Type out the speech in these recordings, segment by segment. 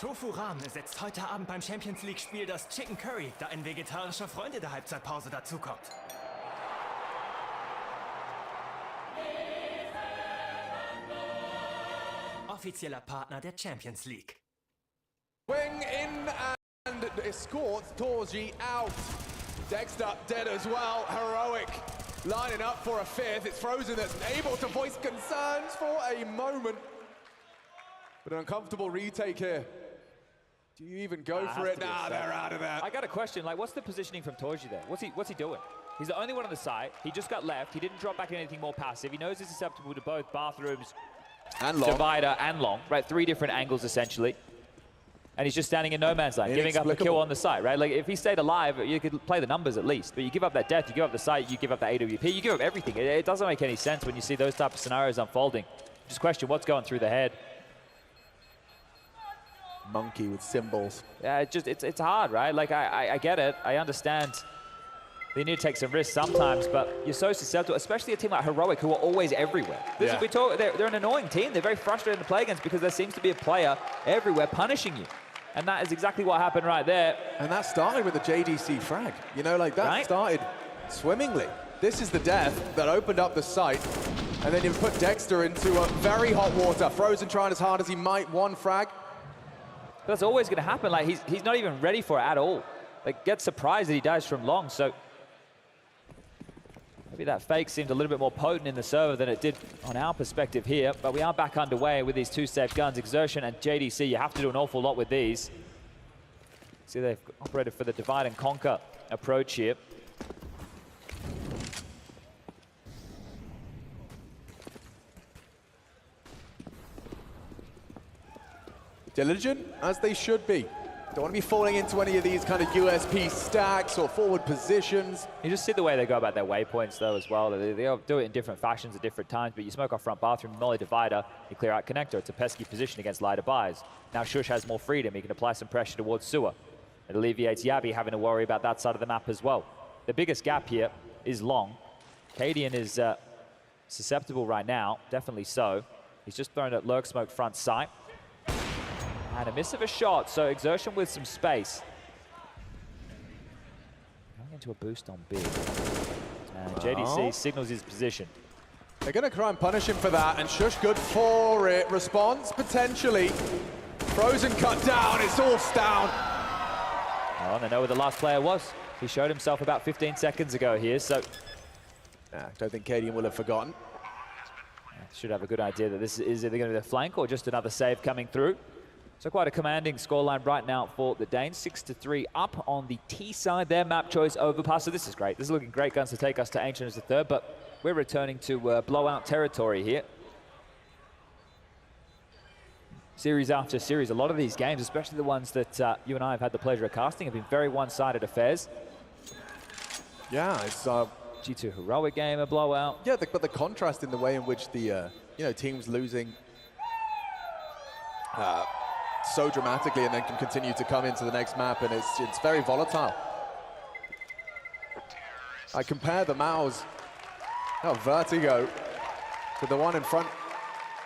Tofu Ramen ersetzt heute Abend beim Champions League-Spiel das Chicken Curry, da ein vegetarischer Freund in der Halbzeitpause dazukommt. Offizieller Partner der Champions League. Wing in and escorts Torji out. Dexter dead as well. Heroic lining up for a fifth. It's Frozen that's able to voice concerns for a moment. But an uncomfortable retake here. Do you even go for it? Nah, they're out of there. I got a question, like, what's the positioning from Torji there? What's he doing? He's the only one on the side. He just got left. He didn't drop back in anything more passive. He knows he's susceptible to both bathrooms, and long. divider, and long, right? 3 different angles, essentially. And he's just standing in no man's land, giving up a kill on the site, right? Like, if he stayed alive, you could play the numbers at least. But you give up that death, you give up the site, you give up the AWP, you give up everything. It doesn't make any sense when you see those type of scenarios unfolding. Just question what's going through the head. Monkey with symbols. Yeah, it's hard, right? Like, I get it. I understand they need to take some risks sometimes, but you're so susceptible, especially a team like Heroic, who are always everywhere. They're an annoying team. They're very frustrating to play against because there seems to be a player everywhere punishing you. And that is exactly what happened right there. And that started with the JDC frag. You know, like that started swimmingly. This is the death that opened up the site. And then you put Dexter into very hot water. Frozen trying as hard as he might, 1 frag. That's always going to happen. Like, he's not even ready for it at all. Like, get surprised that he dies from long. So maybe that fake seemed a little bit more potent in the server than it did on our perspective here. But we are back underway with these 2 safe guns, Exertion and JDC. You have to do an awful lot with these. See, they've operated for the divide and conquer approach here. Diligent, as they should be. Don't want to be falling into any of these kind of USP stacks or forward positions. You just see the way they go about their waypoints, though, as well. They all do it in different fashions at different times, but you smoke off front bathroom, molly divider, you clear out connector. It's a pesky position against lighter buys. Now Shush has more freedom. He can apply some pressure towards sewer. It alleviates Yabi having to worry about that side of the map as well. The biggest gap here is long. Cadian is susceptible right now, definitely so. He's just thrown at lurk smoke front sight. And a miss of a shot, so Exertion with some space. Going into a boost on B. And JDC signals his position. They're going to try and punish him for that, and Shush good for it. Response, potentially. Frozen cut down, it's all down. Oh, and they know where the last player was. He showed himself about 15 seconds ago here, so... I don't think Cadian will have forgotten. Should have a good idea that this is either going to be the flank or just another save coming through. So quite a commanding scoreline right now for the Danes. 6-3 up on the T side. Their map choice overpass. So this is great. This is looking great guns to take us to Ancient as the third, but we're returning to blowout territory here. Series after series. A lot of these games, especially the ones that you and I have had the pleasure of casting, have been very one-sided affairs. Yeah, it's G2 Heroic game, a blowout. Yeah, but the contrast in the way in which the teams losing so dramatically and then can continue to come into the next map, and it's very volatile. I compare the Mao's vertigo to the one in front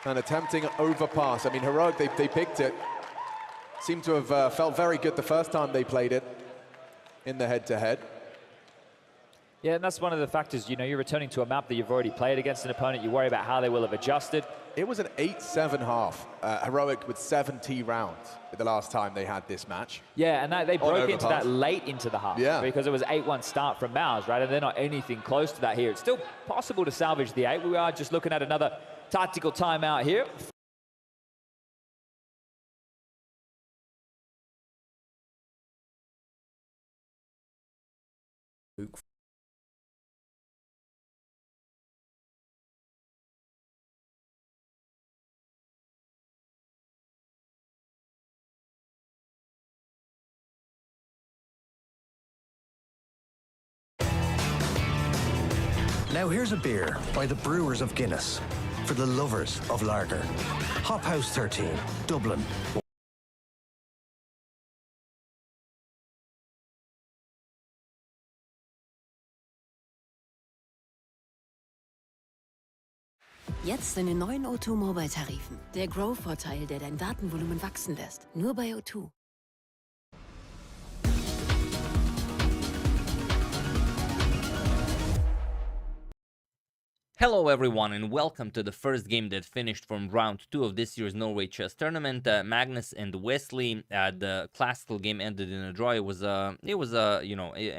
and attempting overpass. I mean, Heroic, they picked it. Seemed to have felt very good the first time they played it in the head-to-head. Yeah, and that's one of the factors, you're returning to a map that you've already played against an opponent. You worry about how they will have adjusted. It was an 8-7 half. Heroic with 70 rounds the last time they had this match. Yeah, and they broke into that late into the half. Yeah. Because it was 8-1 start from Mao's, right? And they're not anything close to that here. It's still possible to salvage the 8. We are just looking at another tactical timeout here. Now here's a beer by the brewers of Guinness, for the lovers of lager. Hop House 13, Dublin. Jetzt in den neuen O2 Mobile-Tarifen. Der Grow-Vorteil, der dein Datenvolumen wachsen lässt. Nur bei O2. Hello everyone and welcome to the first game that finished from round 2 of this year's Norway Chess Tournament. Magnus and Wesley, the classical game ended in a draw. It was an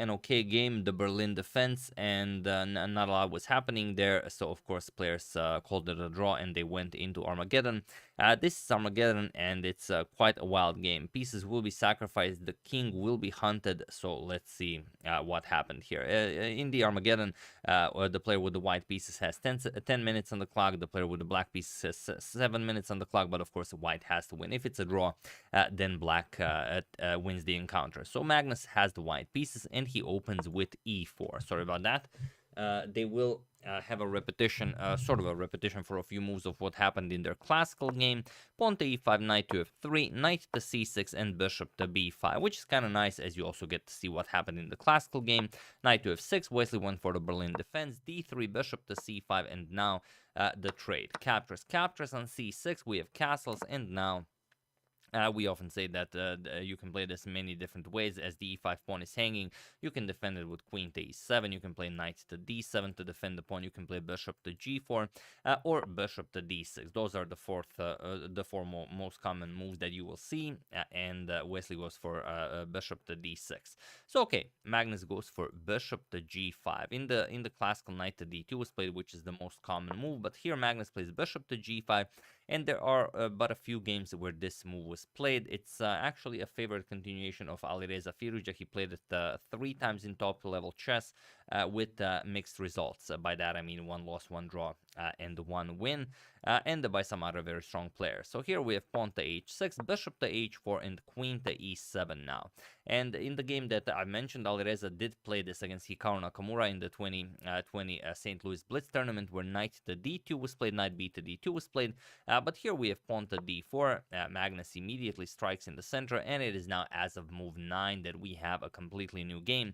okay game. The Berlin defense and not a lot was happening there. So of course players called it a draw and they went into Armageddon. This is Armageddon and it's quite a wild game. Pieces will be sacrificed. The king will be hunted. So let's see what happened here. In the Armageddon, the player with the white pieces has 10 minutes on the clock. The player with the black pieces has 7 minutes on the clock. But of course, white has to win. If it's a draw, then black wins the encounter. So Magnus has the white pieces and he opens with e4. Sorry about that. They will have a repetition, sort of a repetition for a few moves of what happened in their classical game. Pawn to e5, knight to f3, knight to c6, and bishop to b5, which is kind of nice as you also get to see what happened in the classical game. Knight to f6, Wesley went for the Berlin defense, d3, bishop to c5, and now the trade. Captures on c6, we have castles, and now we often say that you can play this in many different ways. As the e5 pawn is hanging, you can defend it with queen to e7. You can play knight to d7 to defend the pawn. You can play bishop to g4 or bishop to d6. Those are the four most common moves that you will see. And Wesley goes for bishop to d6. So okay, Magnus goes for bishop to g5. In the classical, knight to d2 was played, which is the most common move. But here Magnus plays bishop to g5. And there are but a few games where this move was played. It's actually a favorite continuation of Alireza Firuza. He played it 3 times in top-level chess with mixed results. By that I mean 1 loss, 1 draw, and 1 win, and by some other very strong players. So here we have pawn to h6, bishop to h4, and queen to e7 now. And in the game that I mentioned, Alireza did play this against Hikaru Nakamura in the 2020 St. Louis Blitz tournament, where knight to d2 was played, knight b to d2 was played. But here we have pawn to d4. Magnus immediately strikes in the center, and it is now as of move 9 that we have a completely new game,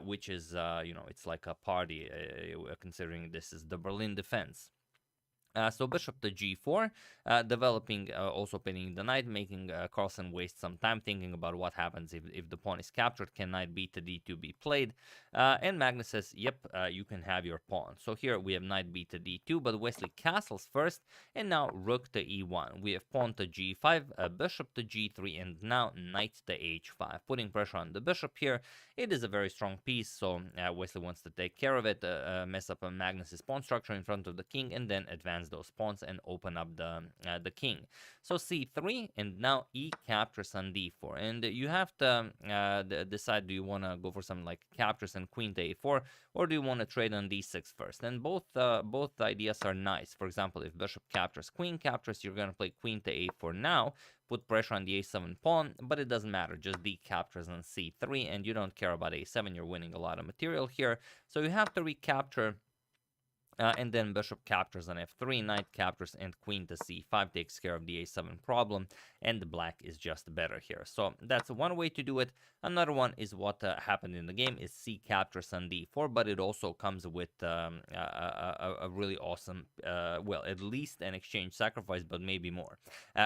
which is, it's like a party, considering this is the Berlin defense. So bishop to g4, developing, also pinning the knight, making Carlsen waste some time thinking about what happens if the pawn is captured. Can knight b to d2 be played? And Magnus says, yep, you can have your pawn. So here we have knight b to d2, but Wesley castles first, and now rook to e1. We have pawn to g5, bishop to g3, and now knight to h5, putting pressure on the bishop here. It is a very strong piece, so Wesley wants to take care of it, mess up Magnus's pawn structure in front of the king, and then advance those pawns and open up the king. So c3, and now e captures on d4, and you have to decide, do you want to go for something like captures and queen to a4, or do you want to trade on d6 first? And both ideas are nice. For example, if bishop captures, queen captures, you're going to play queen to a4 now, put pressure on the a7 pawn, but it doesn't matter, just d captures on c3, and you don't care about a7, you're winning a lot of material here, so you have to recapture. And then bishop captures on f3, knight captures, and queen to c5 takes care of the a7 problem, and the black is just better here. So that's one way to do it. Another one is what happened in the game is c captures on d4, but it also comes with a really awesome, well, at least an exchange sacrifice, but maybe more.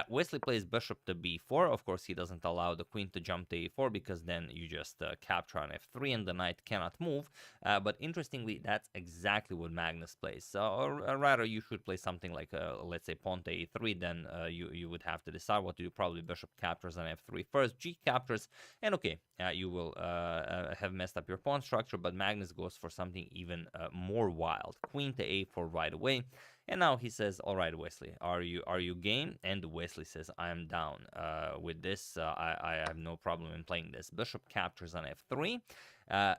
Wesley plays bishop to b4. Of course, he doesn't allow the queen to jump to a4, because then you just capture on f3 and the knight cannot move. But interestingly, that's exactly what Magnus plays. Or rather, you should play something like, let's say, pawn to a3. Then you would have to decide what to do. Probably bishop captures on f3 first, g captures, and okay, you will have messed up your pawn structure, but Magnus goes for something even more wild. Queen to a4 right away. And now he says, all right, Wesley, are you game? And Wesley says, I am down with this. I have no problem in playing this. Bishop captures on f3.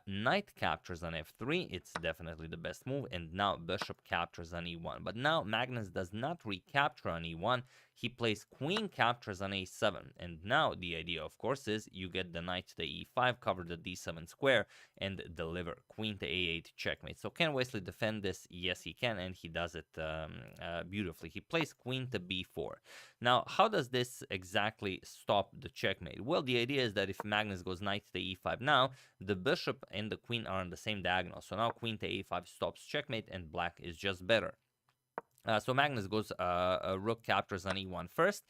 Knight captures on f3. It's definitely the best move. And now bishop captures on e1. But now Magnus does not recapture on e1. He plays queen captures on a7. And now the idea, of course, is you get the knight to e5, cover the d7 square, and deliver queen to a8 checkmate. So can Wesley defend this? Yes, he can, and he does it beautifully. He plays queen to b4. Now, how does this exactly stop the checkmate? Well, the idea is that if Magnus goes knight to e5 now, the bishop and the queen are on the same diagonal. So now queen to a5 stops checkmate, and black is just better. So Magnus goes rook captures on e1 first,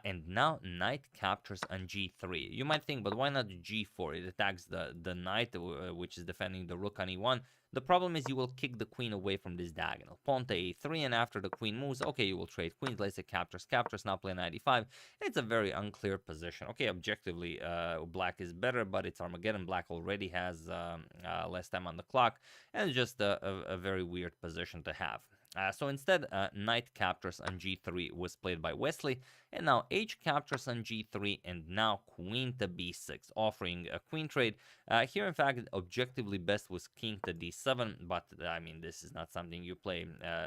and now knight captures on g3. You might think, but why not g4? It attacks the knight, which is defending the rook on e1. The problem is you will kick the queen away from this diagonal. Pawn to a3, and after the queen moves, okay, you will trade queens. Let's say captures, now play knight e5. It's a very unclear position. Okay, objectively, black is better, but it's Armageddon. Black already has less time on the clock, and it's just a very weird position to have. So instead, knight captures on g3 was played by Wesley, and now h captures on g3, and now queen to b6, offering a queen trade. Here, in fact, objectively best was king to d7, but I mean, this is not something you play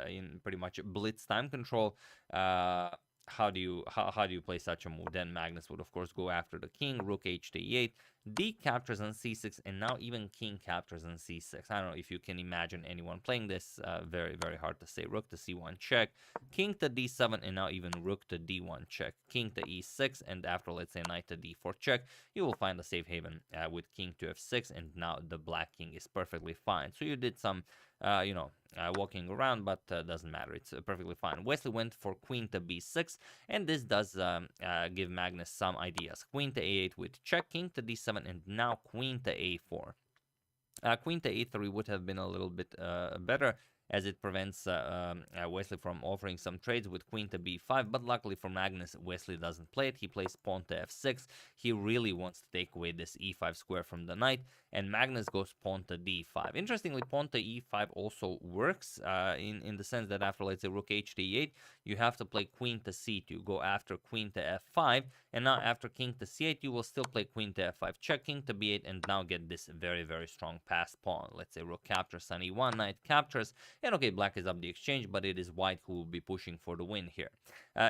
in pretty much blitz time control. How do you play such a move? Then Magnus would of course go after the king, rook h to e8, d captures on c6, and now even king captures on c6. I don't know if you can imagine anyone playing this. Very, very hard to say. Rook to c1 check, king to d7, and now even rook to d1 check, king to e6, and after, let's say, knight to d4 check, you will find a safe haven with king to f6, and now the black king is perfectly fine. So you did some walking around, but doesn't matter. It's perfectly fine. Wesley went for queen to b6, and this does give Magnus some ideas. Queen to a8 with check, king to d7, and now queen to a4. Queen to a3 would have been a little bit better, as it prevents Wesley from offering some trades with queen to b5, but luckily for Magnus, Wesley doesn't play it. He plays pawn to f6. He really wants to take away this e5 square from the knight, and Magnus goes pawn to d5. Interestingly, pawn to e5 also works in the sense that after, let's say, rook h to e8, you have to play queen to c2, go after queen to f5, and now after king to c8, you will still play queen to f5, check, king to b8, and now get this very, very strong passed pawn. Let's say rook captures on e1, knight captures, and okay, black is up the exchange, but it is white who will be pushing for the win here.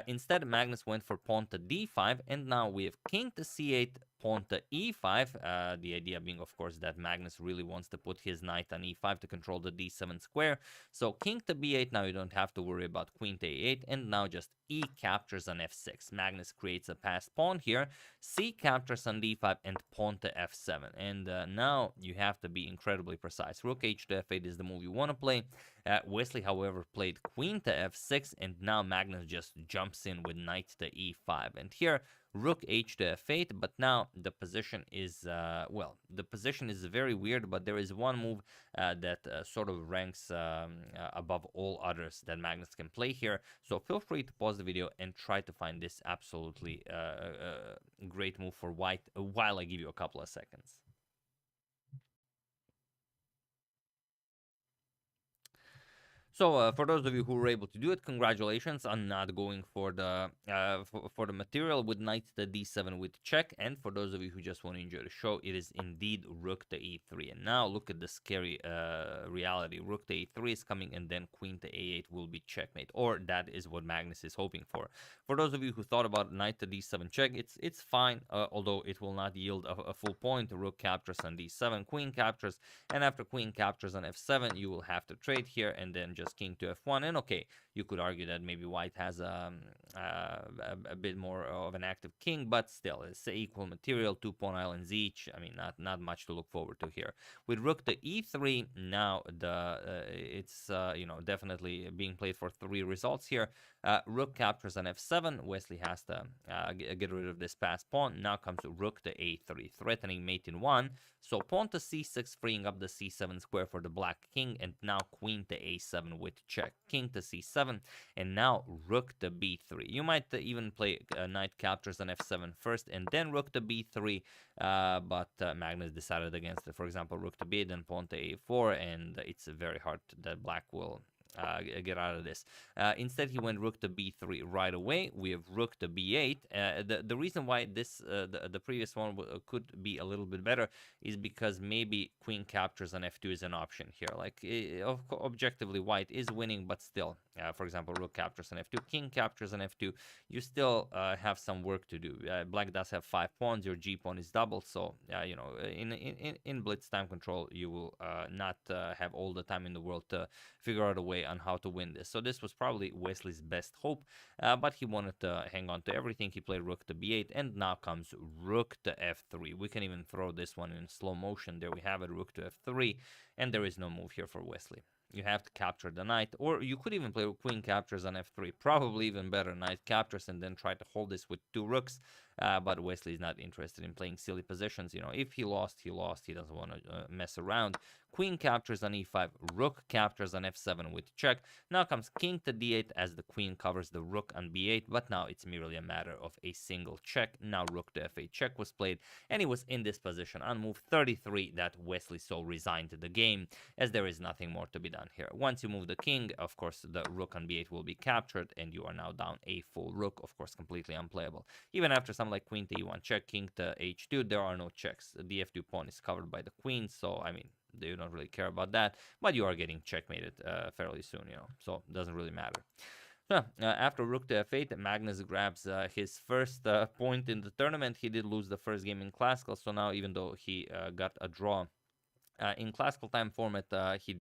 Instead, Magnus went for pawn to d5, and now we have king to c8, pawn to e5. The idea being, of course, that Magnus really wants to put his knight on e5 to control the d7 square. So king to b8, now you don't have to worry about queen to a8, and now just e captures on f6. Magnus creates a passed pawn here, c captures on d5, and pawn to f7. And now you have to be incredibly precise. Rook h to f8 is the move you want to play. Wesley, however, played queen to f6, and now Magnus just jumps in with knight to e5. And here, rook h to f8, but now the position is, well, the position is very weird, but there is one move that sort of ranks above all others that Magnus can play here. So feel free to pause the video and try to find this absolutely great move for white while I give you a couple of seconds. So for those of you who were able to do it, congratulations on not going for the material with knight to d7 with check. And for those of you who just want to enjoy the show, it is indeed rook to e3. And now look at the scary reality. Rook to e3 is coming, and then queen to a8 will be checkmate, or that is what Magnus is hoping for. For those of you who thought about knight to d7 check, it's fine, although it will not yield a full point. Rook captures on d7, queen captures, and after queen captures on f7, you will have to trade here, and then just king to f1. And okay, you could argue that maybe white has a bit more of an active king, but still, it's equal material, 2 pawn islands each. I mean, not much to look forward to here. With rook to e3, now it's definitely being played for 3 results here. Rook captures on f7. Wesley has to get rid of this passed pawn. Now comes rook to a3, threatening mate in 1. So pawn to c6, freeing up the c7 square for the black king, and now queen to a7 with check, king to c7, and now rook to b3. You might even play knight captures on f7 first, and then rook to b3, but Magnus decided against it. For example, rook to b8, then pawn to a4, and it's very hard that black will get out of this. Instead, he went rook to b3 right away. We have rook to b8. The reason why this the previous one could be a little bit better is because maybe queen captures on f2 is an option here. Like, objectively, white is winning, but still, for example, rook captures on f2, king captures on f2. You still have some work to do. Black does have 5 pawns. Your g pawn is doubled, so in blitz time control, you will not have all the time in the world to figure out a way on how to win this. So this was probably Wesley's best hope, but he wanted to hang on to everything. He played rook to b8, and now comes rook to f3. We can even throw this one in slow motion. There we have it, rook to f3, and there is no move here for Wesley. you have to capture the knight, or you could even play queen captures on f3. Probably even better, knight captures and then try to hold this with 2 rooks. But Wesley is not interested in playing silly positions. You know, if he lost, he lost. He doesn't want to mess around. Queen captures on e5, rook captures on f7 with check. Now comes king to d8 as the queen covers the rook on b8, but now it's merely a matter of a single check. Now rook to f8 check was played, and he was in this position on move 33 that Wesley so resigned to the game, as there is nothing more to be done here. Once you move the king, of course, the rook on b8 will be captured, and you are now down a full rook, of course, completely unplayable. Even after something like queen to e1 check, king to h2, there are no checks. The f2 pawn is covered by the queen, so, I mean, they don't really care about that, but you are getting checkmated fairly soon, you know, so it doesn't really matter. So, after rook to f8, Magnus grabs his first point in the tournament. He did lose the first game in classical, so now even though he got a draw in classical time format, he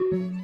you